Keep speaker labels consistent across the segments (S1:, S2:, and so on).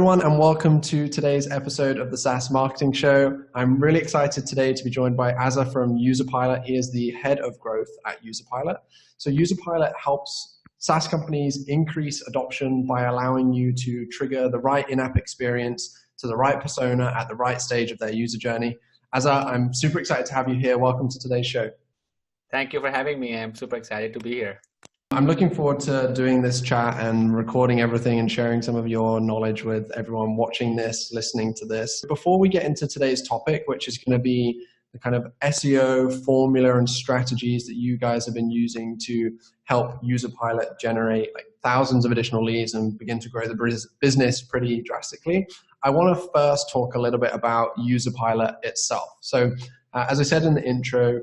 S1: everyone, and welcome to today's episode of the SaaS Marketing Show. I'm really excited today to be joined by Aazar from Userpilot. He is the head of growth at Userpilot. So Userpilot helps SaaS companies increase adoption by allowing you to trigger the right in-app experience to the right persona at the right stage of their user journey. Aazar, I'm super excited to have you here. Welcome to today's show.
S2: Thank you for having me. I'm super excited to be here.
S1: I'm looking forward to doing this chat and recording everything and sharing some of your knowledge with everyone watching this, listening to this. Before we get into today's topic, which is going to be the kind of SEO formula and strategies that you guys have been using to help Userpilot generate like thousands of additional leads and begin to grow the business pretty drastically, I want to first talk a little bit about Userpilot itself. So as I said in the intro,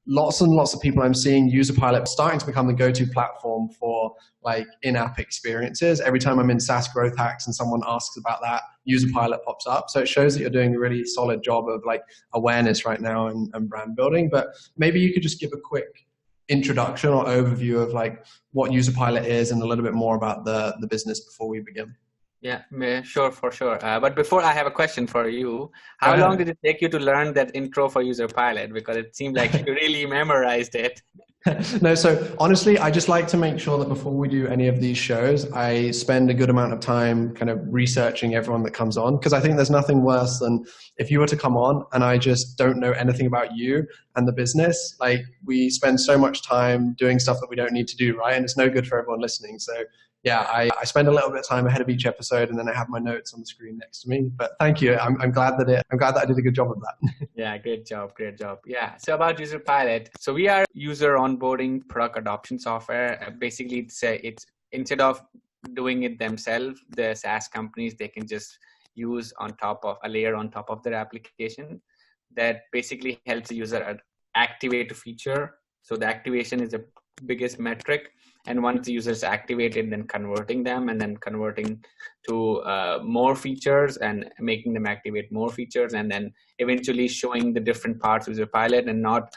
S1: lots and lots of people I'm seeing Userpilot starting to become the go-to platform for like in-app experiences. Every time I'm in SaaS Growth Hacks and someone asks about that, Userpilot pops up. So it shows that you're doing a really solid job of like awareness right now and brand building. But maybe you could just give a quick introduction or overview of like what Userpilot is and a little bit more about the business before we begin.
S2: Yeah, sure, for sure. But before, I have a question for you. How long did it take you to learn that intro for Userpilot? Because it seemed like you really memorized it.
S1: No, so honestly, I just like to make sure that before we do any of these shows, I spend a good amount of time kind of researching everyone that comes on, because I think there's nothing worse than if you were to come on and I just don't know anything about you and the business. Like, we spend so much time doing stuff that we don't need to do, right? And it's no good for everyone listening. So yeah, I spend a little bit of time ahead of each episode, and then I have my notes on the screen next to me. But thank you. I'm glad that I did a good job of that.
S2: Yeah, great job. Yeah. So about Userpilot, so we are user onboarding product adoption software. Basically, it's instead of doing it themselves, the SaaS companies, they can just use on top of a layer on top of their application that basically helps the user activate a feature. So the activation is the biggest metric. And once the user is activated, then converting them and then converting to more features and making them activate more features, and then eventually showing the different parts of Userpilot and not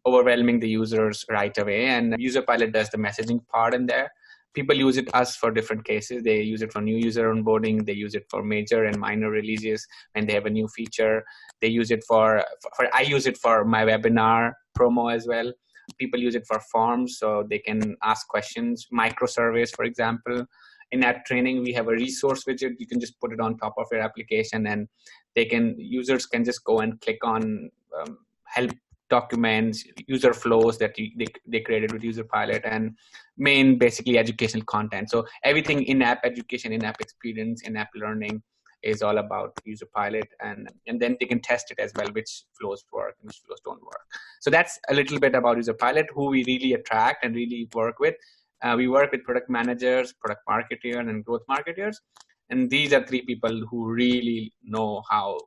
S2: overwhelming the users right away. And Userpilot does the messaging part in there. People use it as for different cases. They use it for new user onboarding. They use it for major and minor releases when they have a new feature. They use it I use it for my webinar promo as well. People use it for forms, so they can ask questions, micro surveys, for example. In that training, we have a resource widget. You can just put it on top of your application, and users can just go and click on help documents, user flows that they created with Userpilot, and basically educational content. So everything in-app education, in-app experience, in-app learning is all about Userpilot, and then they can test it as well, which flows work and which flows don't work. So that's a little bit about Userpilot, who we really attract and really work with. We work with product managers, product marketers, and growth marketers. And these are three people who really know how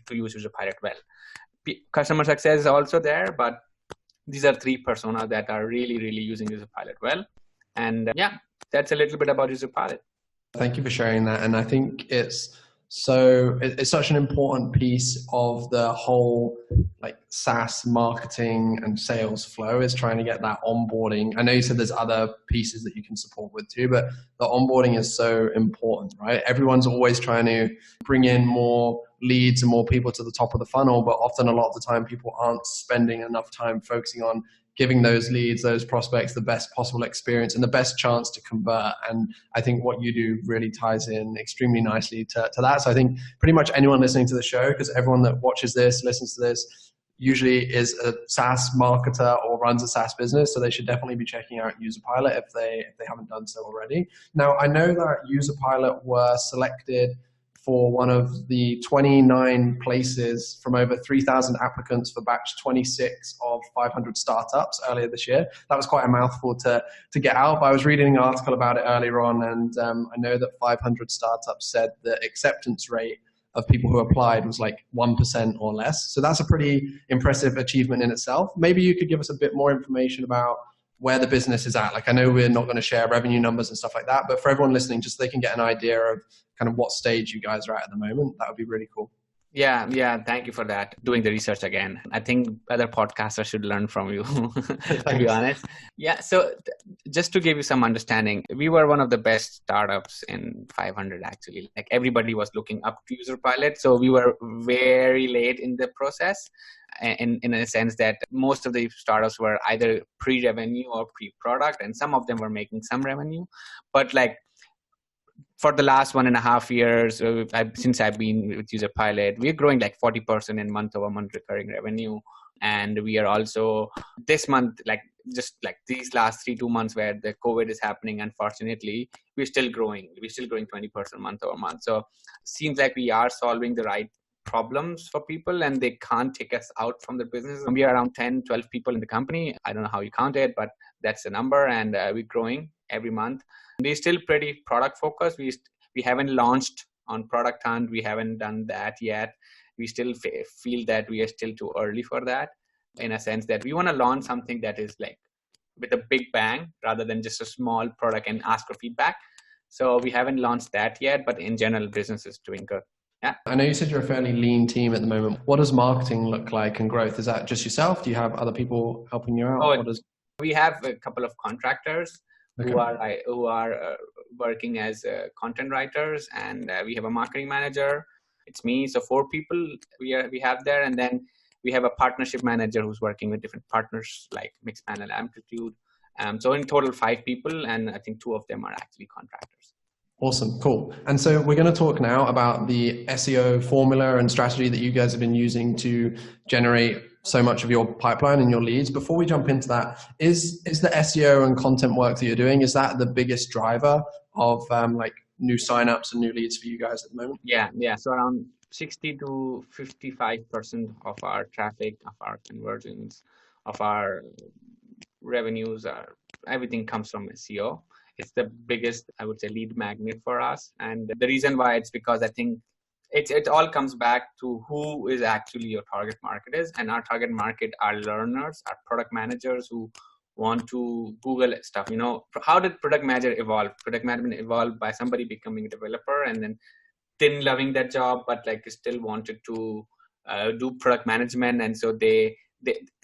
S2: to use Userpilot well. Customer success is also there, but these are three personas that are really, really using Userpilot well. And yeah, that's a little bit about Userpilot.
S1: Thank you for sharing that. And I think it's such an important piece of the whole like SaaS marketing and sales flow, is trying to get that onboarding. I know you said there's other pieces that you can support with too, but the onboarding is so important, right? Everyone's always trying to bring in more leads and more people to the top of the funnel, but often a lot of the time people aren't spending enough time focusing on giving those leads, those prospects, the best possible experience and the best chance to convert. And I think what you do really ties in extremely nicely to that. So I think pretty much anyone listening to the show, because everyone that watches this, listens to this, usually is a SaaS marketer or runs a SaaS business. So they should definitely be checking out Userpilot if they haven't done so already. Now, I know that Userpilot were selected for one of the 29 places from over 3,000 applicants for batch 26 of 500 startups earlier this year. That was quite a mouthful to get out, but I was reading an article about it earlier on, and I know that 500 startups said the acceptance rate of people who applied was like 1% or less. So that's a pretty impressive achievement in itself. Maybe you could give us a bit more information about where the business is at. Like, I know we're not going to share revenue numbers and stuff like that, but for everyone listening, just so they can get an idea of kind of what stage you guys are at the moment, that would be really cool.
S2: Yeah. Thank you for that. Doing the research again. I think other podcasters should learn from you, to be honest. Yeah. So just to give you some understanding, we were one of the best startups in 500 actually. Like everybody was looking up to Userpilot. So we were very late in the process. In a sense that most of the startups were either pre-revenue or pre-product, and some of them were making some revenue. But like for the last 1.5 years, since I've been with Userpilot, we're growing like 40% in month-over-month recurring revenue. And we are also this month, like just like these last 2 months where the COVID is happening, unfortunately, we're still growing. We're still growing 20% month-over-month. So seems like we are solving the right problems for people and they can't take us out from the business. We are around 10, 12 people in the company. I don't know how you count it, but that's the number. And we're growing every month. We're still pretty product focused. We haven't launched on Product Hunt. We haven't done that yet. We still feel that we are still too early for that, in a sense that we want to launch something that is like with a big bang rather than just a small product and ask for feedback. So we haven't launched that yet, but in general, business is doing good. Yeah.
S1: I know you said you're a fairly lean team at the moment. What does marketing look like and growth? Is that just yourself? Do you have other people helping you out?
S2: We have a couple of contractors who are working as content writers, and we have a marketing manager. It's me, so 4 people we have there, and then we have a partnership manager who's working with different partners like Mixpanel, Amplitude. So in total 5 people, and I think 2 of them are actually contractors.
S1: Awesome, cool. And so we're going to talk now about the SEO formula and strategy that you guys have been using to generate so much of your pipeline and your leads. Before we jump into that, is the SEO and content work that you're doing, is that the biggest driver of like new signups and new leads for you guys at the moment?
S2: Yeah. So around 60 to 55% of our traffic, of our conversions, of our revenues, everything comes from SEO. It's the biggest, I would say, lead magnet for us. And the reason why it's because I think it all comes back to who is actually your target market is. And our target market are learners, are product managers who want to Google stuff. You know, how did product manager evolve? Product management evolved by somebody becoming a developer and then didn't loving that job, but like still wanted to do product management. And so they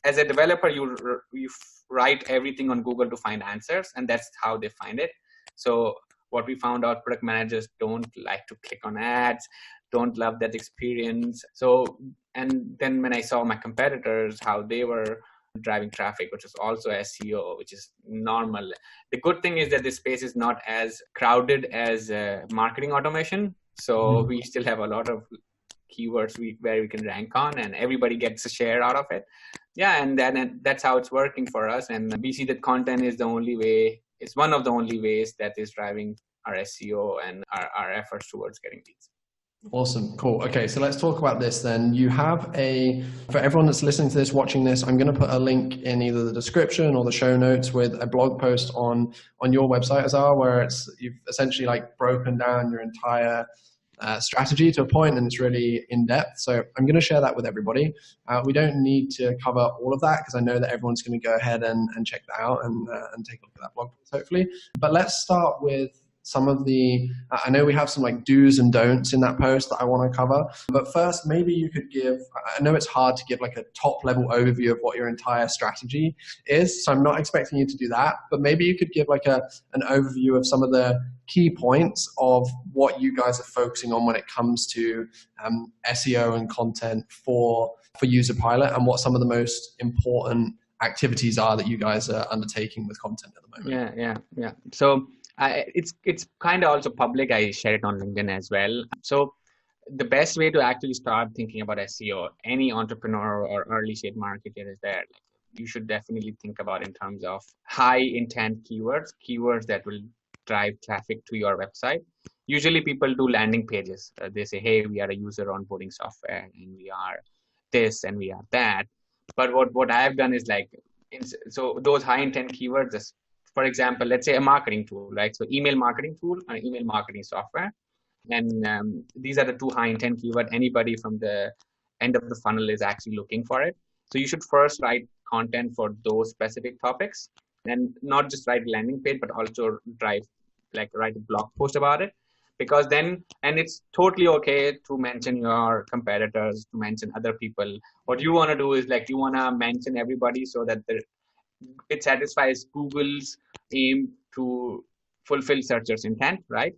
S2: as a developer, you write everything on Google to find answers, and that's how they find it. So what we found out, product managers don't like to click on ads, don't love that experience. So, and then when I saw my competitors, how they were driving traffic, which is also SEO, which is normal. The good thing is that this space is not as crowded as marketing automation. So we still have a lot of keywords where we can rank on, and everybody gets a share out of it. Yeah, and then that's how it's working for us. And we see that content is the only way, it's one of the only ways that is driving our SEO and our efforts towards getting leads.
S1: Awesome. Cool. Okay. So let's talk about this then. You have for everyone that's listening to this, watching this, I'm going to put a link in either the description or the show notes with a blog post on your website, Aazar, where you've essentially like broken down your entire strategy to a point, and it's really in depth. So I'm going to share that with everybody. We don't need to cover all of that because I know that everyone's going to go ahead and check that out and take a look at that blog post, hopefully. But let's start with some of I know we have some like do's and don'ts in that post that I want to cover. But first, maybe you could I know it's hard to give like a top level overview of what your entire strategy is. So I'm not expecting you to do that, but maybe you could give like an overview of some of the key points of what you guys are focusing on when it comes to SEO and content for Userpilot, and what some of the most important activities are that you guys are undertaking with content at the moment.
S2: Yeah. So it's kind of also public. I share it on LinkedIn as well. So the best way to actually start thinking about SEO, any entrepreneur or early stage marketer is there. Like, you should definitely think about in terms of high intent keywords that will drive traffic to your website. Usually people do landing pages. They say, hey, we are a user onboarding software and we are this and we are that. But what I have done is like, so those high intent keywords, for example, let's say a marketing tool, right? So email marketing tool or email marketing software. And these are the 2 high intent keywords. Anybody from the end of the funnel is actually looking for it. So you should first write content for those specific topics, and not just write a landing page, but also write a blog post about it. because then, and it's totally okay to mention your competitors, to mention other people. What you want to do is like, you want to mention everybody so that it satisfies Google's aim to fulfill searchers' intent, right?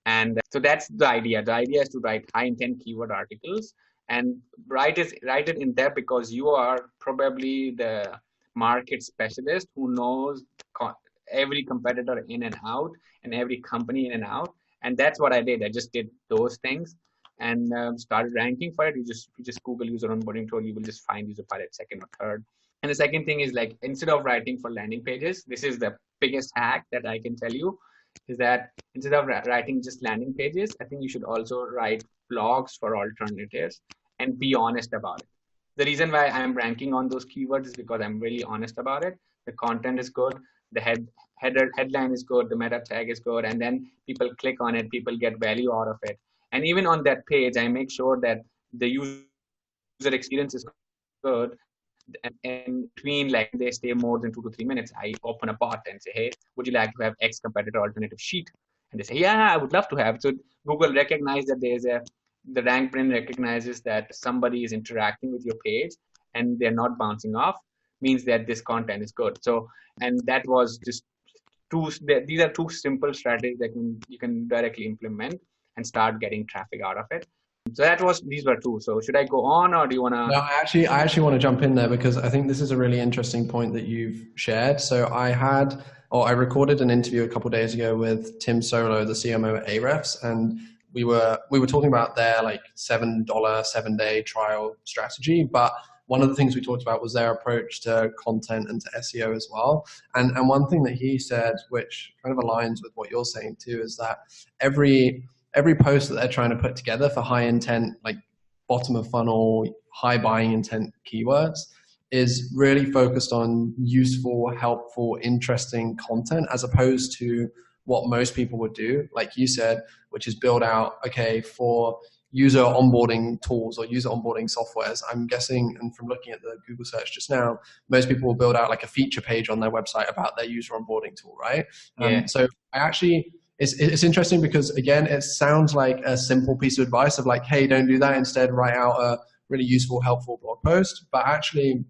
S2: And so that's the idea. The idea is to write high intent keyword articles and write it in depth, because you are probably the market specialist who knows every competitor in and out and every company in and out. And that's what I did. I just did those things and started ranking for it. You just Google user onboarding tool, you will just find Userpilot second or third. And the second thing is like, instead of writing for landing pages, this is the biggest hack that I can tell you, is that instead of writing just landing pages, I think you should also write blogs for alternatives and be honest about it. The reason why I'm ranking on those keywords is because I'm really honest about it. The content is good, the headline is good, the meta tag is good, and then people click on it, people get value out of it. And even on that page, I make sure that the user experience is good. And between like they stay more than 2 to 3 minutes, I open a bot and say, hey, would you like to have X competitor alternative sheet? And they say, yeah, I would love to have. So Google recognizes that the rank brain recognizes that somebody is interacting with your page and they're not bouncing off, means that this content is good. So, and that was just these are two simple strategies that you can directly implement and start getting traffic out of it. So these were two. So should I go on, or do you want to?
S1: No, I actually want to jump in there, because I think this is a really interesting point that you've shared. So I recorded an interview a couple of days ago with Tim Solo, the CMO at Ahrefs, and we were talking about their like $7 7-day trial strategy. But one of the things we talked about was their approach to content and to SEO as well. And one thing that he said, which kind of aligns with what you're saying too, is that every post that they're trying to put together for high intent, like bottom of funnel, high buying intent keywords, is really focused on useful, helpful, interesting content, as opposed to what most people would do, like you said, which is build out, okay, for user onboarding tools or user onboarding softwares. I'm guessing, and from looking at the Google search just now, most people will build out like a feature page on their website about their user onboarding tool, right?
S2: Yeah.
S1: So it's interesting, because again, it sounds like a simple piece of advice of like, hey, don't do that. Instead, write out a really useful, helpful blog post. But actually,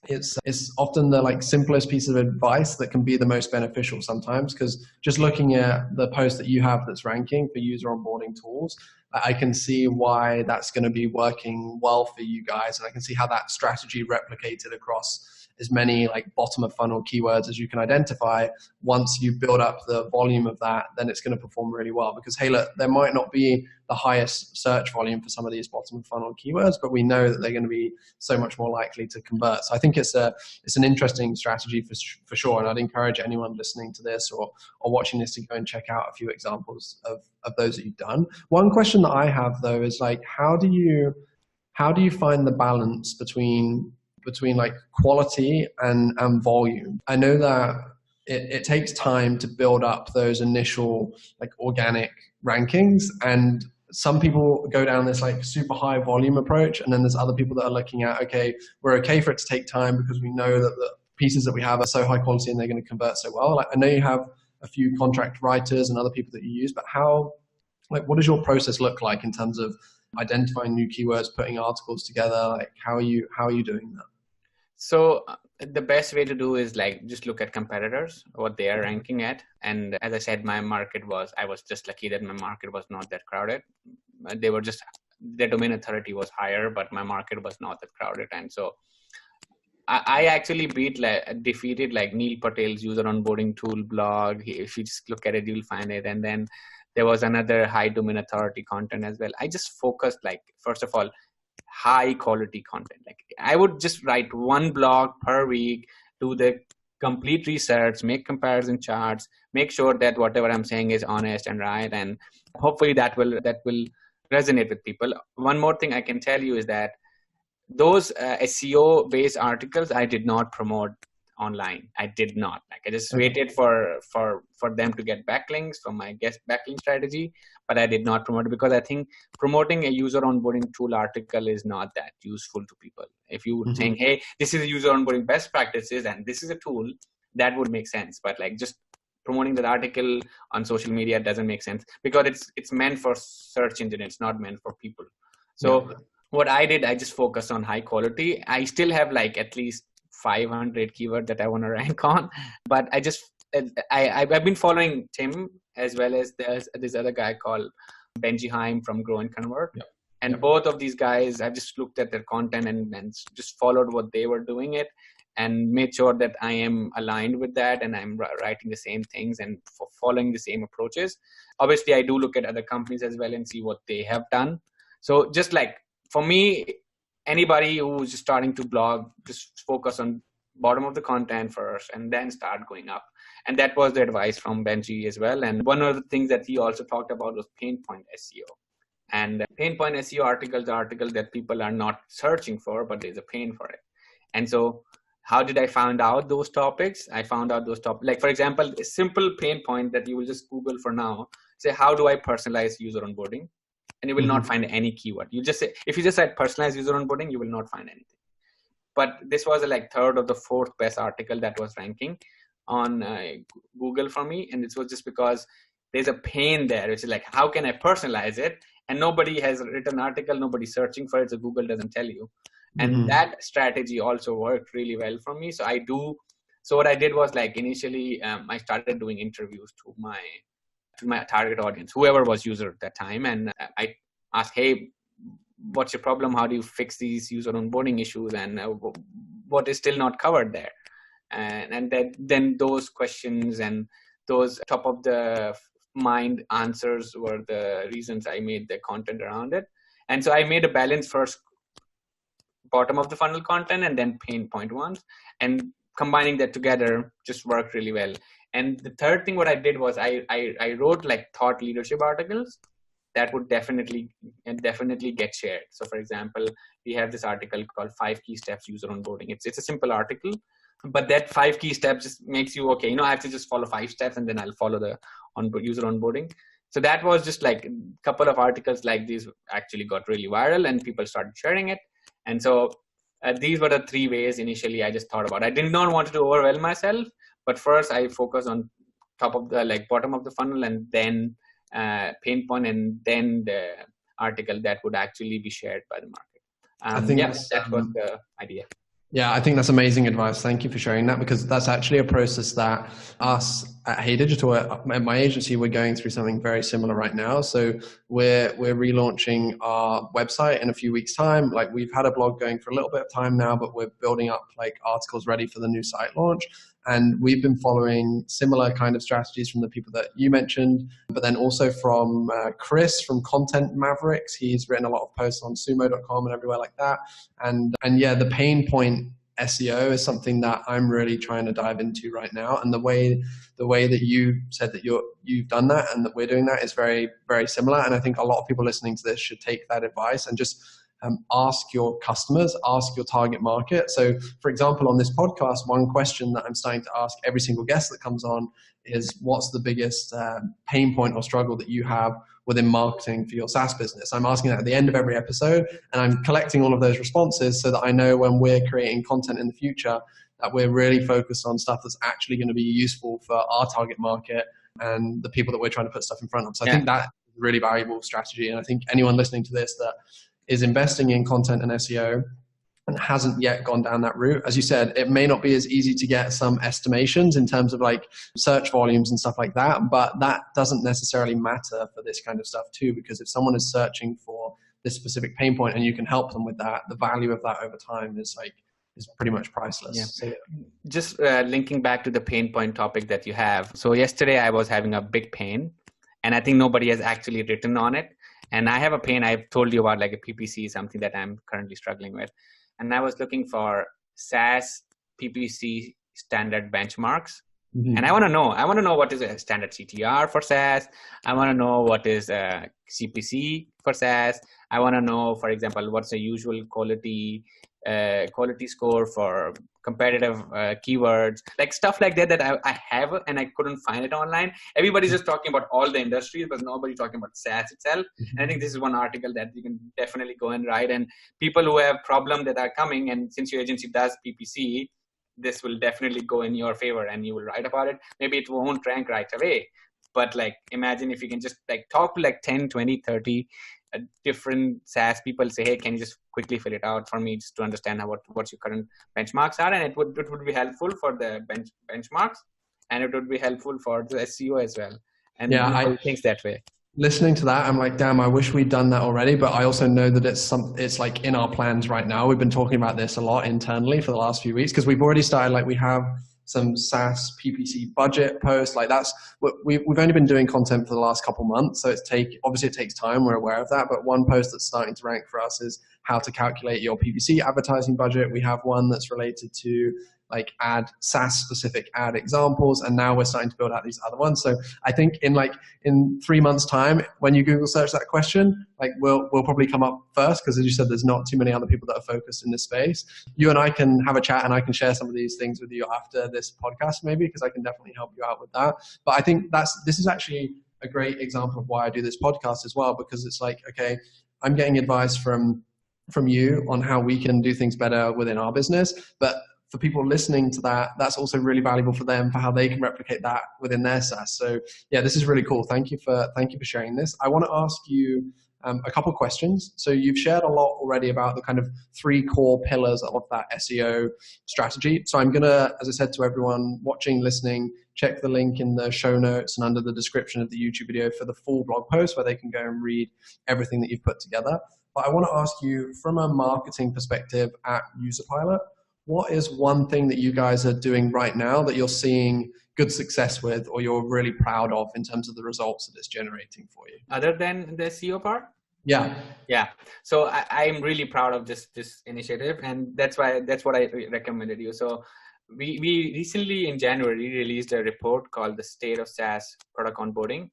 S1: it's often the like simplest piece of advice that can be the most beneficial sometimes, because just looking at the post that you have that's ranking for user onboarding tools, I can see why that's going to be working well for you guys. And I can see how that strategy replicated across as many like bottom of funnel keywords as you can identify. Once you build up the volume of that, then it's going to perform really well, because hey, look, there might not be the highest search volume for some of these bottom of funnel keywords, but we know that they're going to be so much more likely to convert. So I think it's an interesting strategy for sure. And I'd encourage anyone listening to this or watching this to go and check out a few examples of those that you've done. One question that I have though is like, how do you find the balance between like quality and volume? I know that it takes time to build up those initial like organic rankings, and some people go down this like super high volume approach, and then there's other people that are looking at, okay, we're okay for it to take time because we know that the pieces that we have are so high quality and they're going to convert so well. Like, I know you have a few contract writers and other people that you use, but what does your process look like in terms of identifying new keywords, putting articles together? Like, how are you doing that?
S2: So the best way to do is like just look at competitors, what they are ranking at. And as I said, I was just lucky that my market was not that crowded. Their domain authority was higher, but my market was not that crowded. And so I actually defeated like Neil Patel's user onboarding tool blog. If you just look at it, you'll find it. And then there was another high domain authority content as well. I just focused like, first of all, high quality content. Like I would just write one blog per week, do the complete research, make comparison charts, make sure that whatever I'm saying is honest and right, and hopefully that will resonate with people. One more thing I can tell you is that those SEO based articles I did not promote online. I did not. Like I just waited for them to get backlinks from my guest backlink strategy, but I did not promote it because I think promoting a user onboarding tool article is not that useful to people. If you think, hey, this is a user onboarding best practices and this is a tool, that would make sense. But like just promoting that article on social media doesn't make sense, because it's meant for search engine. It's not meant for people. So what I did, I just focused on high quality. I still have like at least 500 keywords that I want to rank on, but I've been following Tim, as well as there's this other guy called Benji Haim from Grow and Convert. And both of these guys, I've just looked at their content and just followed what they were doing it, and made sure that I am aligned with that, and I'm writing the same things and following the same approaches. Obviously, I do look at other companies as well and see what they have done. So just like for me, anybody who's just starting to blog, just focus on bottom of the content first and then start going up. And that was the advice from Benji as well. And one of the things that he also talked about was pain point SEO. And pain point SEO articles are articles that people are not searching for, but there's a pain for it. And so how did I find out those topics? I found out those topics, like for example, a simple pain point that you will just Google for now, say, how do I personalize user onboarding? And you will not find any keyword. You just say, if you just said personalized user onboarding, you will not find anything. But this was like third or the fourth best article that was ranking on Google for me. And this was just because there's a pain there, which is like, how can I personalize it? And nobody has written an article, nobody's searching for it, so Google doesn't tell you. And that strategy also worked really well for me. So what I did was like initially I started doing interviews to my target audience, whoever was user at that time. And I asked, hey, what's your problem? How do you fix these user onboarding issues? And what is still not covered there? And then those questions and those top of the mind answers were the reasons I made the content around it. And so I made a balance first, bottom of the funnel content, and then pain point ones, and combining that together just worked really well. And the third thing what I did was I wrote like thought leadership articles that would definitely get shared. So for example, we have this article called 5 Key Steps User Onboarding. It's a simple article, but that 5 key steps just makes you, okay, I have to just follow 5 steps and then I'll follow the user onboarding. So that was just like a couple of articles like these actually got really viral and people started sharing it. And so these were the 3 ways initially I just thought about. I did not want to overwhelm myself, but first I focused on bottom of the funnel, and then pain point, and then the article that would actually be shared by the market.
S1: I think
S2: that was the idea.
S1: Yeah, I think that's amazing advice. Thank you for sharing that, because that's actually a process that us at Hey Digital, at my agency, we're going through something very similar right now. So we're relaunching our website in a few weeks' time. Like, we've had a blog going for a little bit of time now, but we're building up like articles ready for the new site launch. And we've been following similar kind of strategies from the people that you mentioned, but then also from Chris from Content Mavericks. He's written a lot of posts on sumo.com and everywhere like that. And yeah, the pain point SEO is something that I'm really trying to dive into right now. And the way that you said that you've done that and that we're doing that is very, very similar. And I think a lot of people listening to this should take that advice and just ask your customers, ask your target market. So for example, on this podcast, one question that I'm starting to ask every single guest that comes on is, what's the biggest pain point or struggle that you have within marketing for your SaaS business? I'm asking that at the end of every episode, and I'm collecting all of those responses so that I know when we're creating content in the future that we're really focused on stuff that's actually going to be useful for our target market and the people that we're trying to put stuff in front of. So I think that's a really valuable strategy. And I think anyone listening to this that is investing in content and SEO and hasn't yet gone down that route, as you said, it may not be as easy to get some estimations in terms of like search volumes and stuff like that, but that doesn't necessarily matter for this kind of stuff too, because if someone is searching for this specific pain point and you can help them with that, the value of that over time is pretty much priceless.
S2: Yeah.
S1: So,
S2: just linking back to the pain point topic that you have. So yesterday I was having a big pain, and I think nobody has actually written on it. And I have a pain I've told you about, like a PPC, something that I'm currently struggling with. And I was looking for SaaS PPC standard benchmarks. Mm-hmm. And I want to know what is a standard CTR for SaaS. I want to know what is a CPC for SaaS. I want to know, for example, what's the usual quality score for competitive keywords, like stuff like that I have, and I couldn't find it online. Everybody's just talking about all the industries, but nobody talking about SaaS itself. And I think this is one article that you can definitely go and write. And people who have problems that are coming, and since your agency does PPC, this will definitely go in your favor and you will write about it. Maybe it won't rank right away, but like imagine if you can just like talk to like 10, 20, 30 different SaaS people, say, hey, can you just quickly fill it out for me just to understand what your current benchmarks are? And it would be helpful for the benchmarks, and it would be helpful for the SEO as well. And I think that way.
S1: Listening to that, I'm like, damn, I wish we'd done that already. But I also know that it's like in our plans right now. We've been talking about this a lot internally for the last few weeks because we've already started, like we have some SaaS PPC budget posts. Like that's what we've only been doing content for the last couple months. So obviously it takes time. We're aware of that. But one post that's starting to rank for us is how to calculate your PPC advertising budget. We have one that's related to like SaaS specific ad examples. And now we're starting to build out these other ones. So I think in 3 months time, when you Google search that question, like we'll probably come up first. Cause as you said, there's not too many other people that are focused in this space. You and I can have a chat and I can share some of these things with you after this podcast, maybe, cause I can definitely help you out with that. But I think this is actually a great example of why I do this podcast as well, because it's like, okay, I'm getting advice from you on how we can do things better within our business. But for people listening to that, that's also really valuable for them for how they can replicate that within their SaaS. So yeah, this is really cool. Thank you for sharing this. I want to ask you a couple questions. So you've shared a lot already about the kind of 3 core pillars of that SEO strategy. So I'm going to, as I said to everyone watching, listening, check the link in the show notes and under the description of the YouTube video for the full blog post where they can go and read everything that you've put together. But I want to ask you, from a marketing perspective at Userpilot, what is one thing that you guys are doing right now that you're seeing good success with, or you're really proud of in terms of the results that it's generating for you?
S2: Other than the SEO part?
S1: Yeah.
S2: So I'm really proud of this initiative, and that's what I recommended you. So we recently in January released a report called the State of SaaS Product Onboarding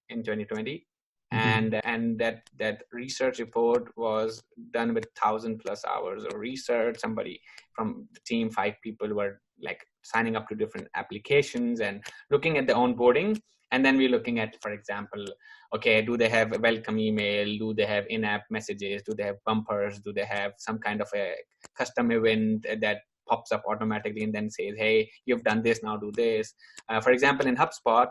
S2: in 2020. And that research report was done with 1,000+ hours of research. Somebody from the team, 5 people, were like signing up to different applications and looking at the onboarding. And then we're looking at, for example, okay, do they have a welcome email? Do they have in-app messages? Do they have bumpers? Do they have some kind of a custom event that pops up automatically and then says, hey, you've done this, now do this. For example, in HubSpot,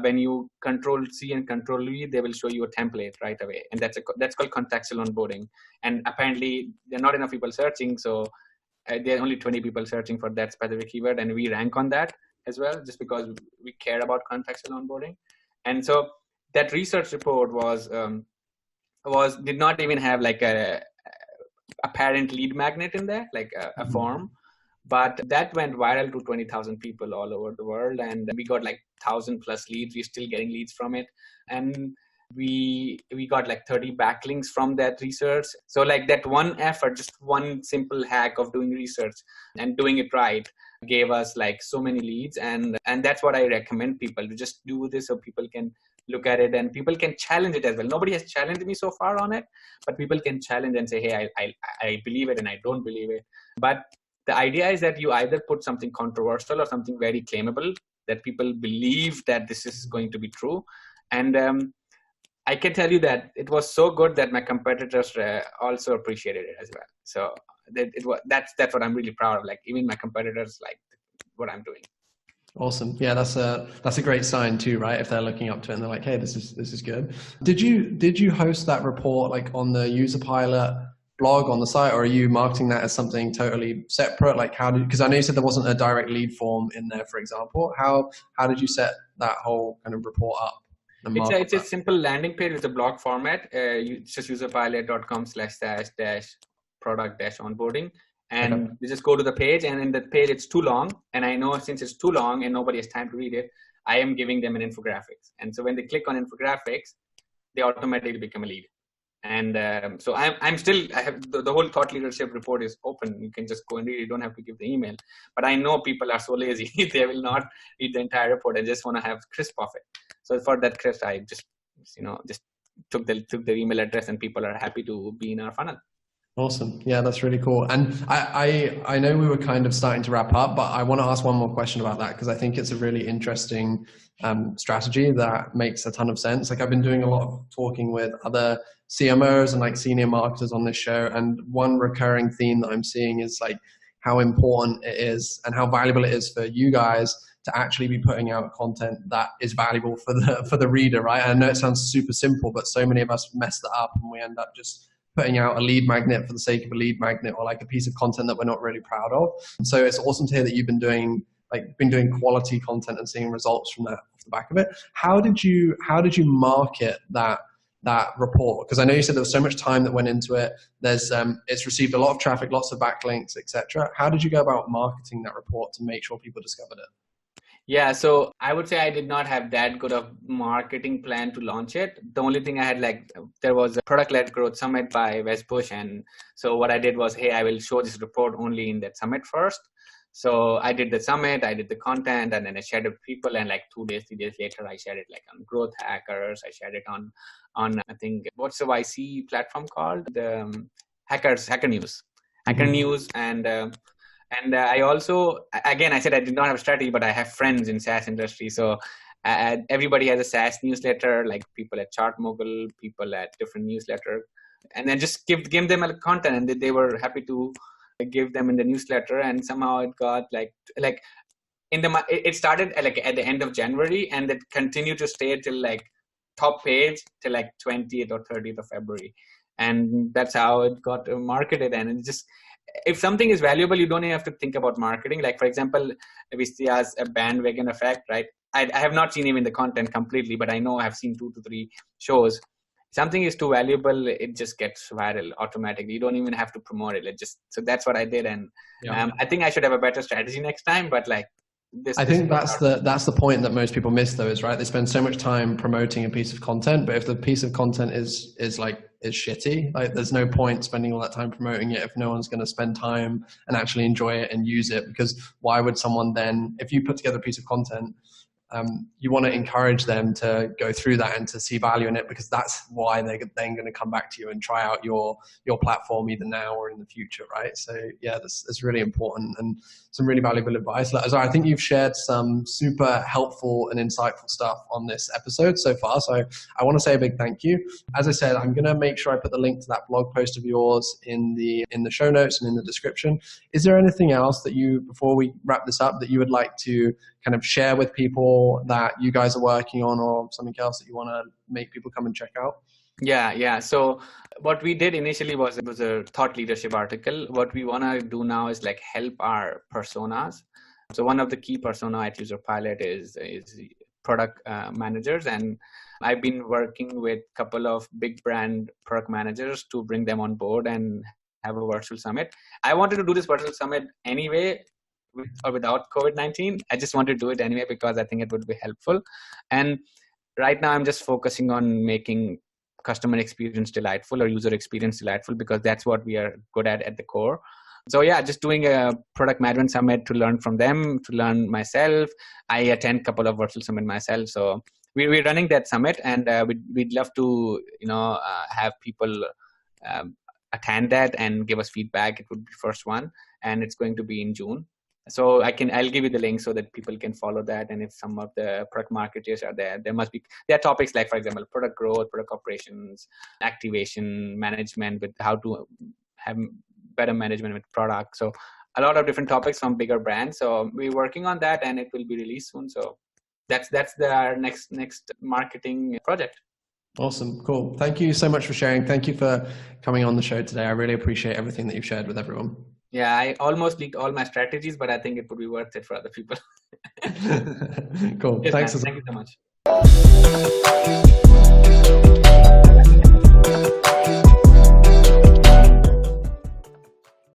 S2: when you Control-C and Control-V, they will show you a template right away. And that's called contextual onboarding. And apparently, there are not enough people searching. So there are only 20 people searching for that specific keyword. And we rank on that as well, just because we care about contextual onboarding. And so that research report did not even have like a apparent lead magnet in there, like a form. But that went viral to 20,000 people all over the world. And we got like 1,000+ leads. We're still getting leads from it. And we got like 30 backlinks from that research. So like that one effort, just one simple hack of doing research and doing it right, gave us like so many leads. And that's what I recommend people to just do this, so people can look at it and people can challenge it as well. Nobody has challenged me so far on it, but people can challenge and say, hey, I believe it and I don't believe it. But the idea is that you either put something controversial or something very claimable that people believe that this is going to be true. And I can tell you that it was so good that my competitors also appreciated it as well. So that's what I'm really proud of. Like even my competitors like what I'm doing.
S1: Awesome. Yeah, that's a great sign too, right? If they're looking up to it and they're like, hey, this is good. Did you host that report like on the Userpilot blog on the site, or are you marketing that as something totally separate? Like because I know you said there wasn't a direct lead form in there, for example. How did you set that whole kind of report up?
S2: It's a simple landing page with a blog format. It's just userpilot.com/product-onboarding. And you just go to the page, and in the page it's too long. And I know since it's too long and nobody has time to read it, I am giving them an infographics. And so when they click on infographics, they automatically become a lead. And so I'm still, I have the whole thought leadership report is open. You can just go and read it. You don't have to give the email. But I know people are so lazy. They will not read the entire report. I just want to have crisp of it. So for that crisp, I just took the email address, and people are happy to be in our funnel.
S1: Awesome. Yeah, that's really cool. And I know we were kind of starting to wrap up, but I want to ask one more question about that, because I think it's a really interesting strategy that makes a ton of sense. Like I've been doing a lot of talking with other CMOs and like senior marketers on this show. And one recurring theme that I'm seeing is like how important it is and how valuable it is for you guys to actually be putting out content that is valuable for the reader, right? I know it sounds super simple, but so many of us mess that up and we end up just putting out a lead magnet for the sake of a lead magnet, or like a piece of content that we're not really proud of. So it's awesome to hear that you've been doing quality content and seeing results from that off the back of it. How did you market that report? Because I know you said there was so much time that went into it. There's it's received a lot of traffic, lots of backlinks, etc. How did you go about marketing that report to make sure people discovered it?
S2: Yeah, so I would say I did not have that good of marketing plan to launch it. The only thing I had, there was a product-led growth summit by Wes Bush. And so what I did was, hey, I will show this report only in that summit first. So I did the summit, I did the content, and then I shared it with people. And 2 days, 3 days later, I shared it on Growth Hackers. I shared it on I think, what's the YC platform called? The Hacker News. Hacker News. And I also, again, I said I did not have a strategy, but I have friends in SaaS industry. So everybody has a SaaS newsletter, like people at ChartMogul, people at different newsletter, and then just give them a content, and they were happy to give them in the newsletter. And somehow it got it started at the end of January, and it continued to stay till top page till 20th or 30th of February. And that's how it got marketed. And it's just, if something is valuable, you don't even have to think about marketing. For example, we see as a bandwagon effect, right? I have not seen even the content completely, but I know I've seen 2 to 3 shows. Something is too valuable, it just gets viral automatically. You don't even have to promote it. So that's what I did. And I think I should have a better strategy next time, but
S1: I think that's the point that most people miss, though, is right. They spend so much time promoting a piece of content, but if the piece of content is shitty, there's no point spending all that time promoting it if no one's going to spend time and actually enjoy it and use it. Because why would someone then, if you put together a piece of content, you want to encourage them to go through that and to see value in it, because that's why they're then going to come back to you and try out your platform either now or in the future, right? So yeah, that's really important and some really valuable advice. Aazar, I think you've shared some super helpful and insightful stuff on this episode so far. So I want to say a big thank you. As I said, I'm going to make sure I put the link to that blog post of yours in the show notes and in the description. Is there anything else that before we wrap this up, that you would like to kind of share with people that you guys are working on, or something else that you want to make people come and check out?
S2: Yeah. So what we did initially was a thought leadership article. What we want to do now is help our personas. So one of the key persona at Userpilot is product managers. And I've been working with a couple of big brand product managers to bring them on board and have a virtual summit. I wanted to do this virtual summit anyway, with or without COVID-19. I just want to do it anyway because I think it would be helpful. And right now I'm just focusing on making customer experience delightful or user experience delightful, because that's what we are good at the core. So yeah, just doing a product management summit to learn from them, to learn myself. I attend a couple of virtual summit myself. So we're running that summit, and we'd love to, have people attend that and give us feedback. It would be first one, and it's going to be in June. So I'll give you the link so that people can follow that. And if some of the product marketers are there are topics like, for example, product growth, product operations, activation, management, with how to have better management with product. So a lot of different topics from bigger brands. So we're working on that, and it will be released soon. So that's our next marketing project.
S1: Awesome. Cool. Thank you so much for sharing. Thank you for coming on the show today. I really appreciate everything that you've shared with everyone.
S2: Yeah, I almost leaked all my strategies, but I think it would be worth it for other people.
S1: Cool.
S2: Yes,
S1: thanks.
S2: Thank you so much.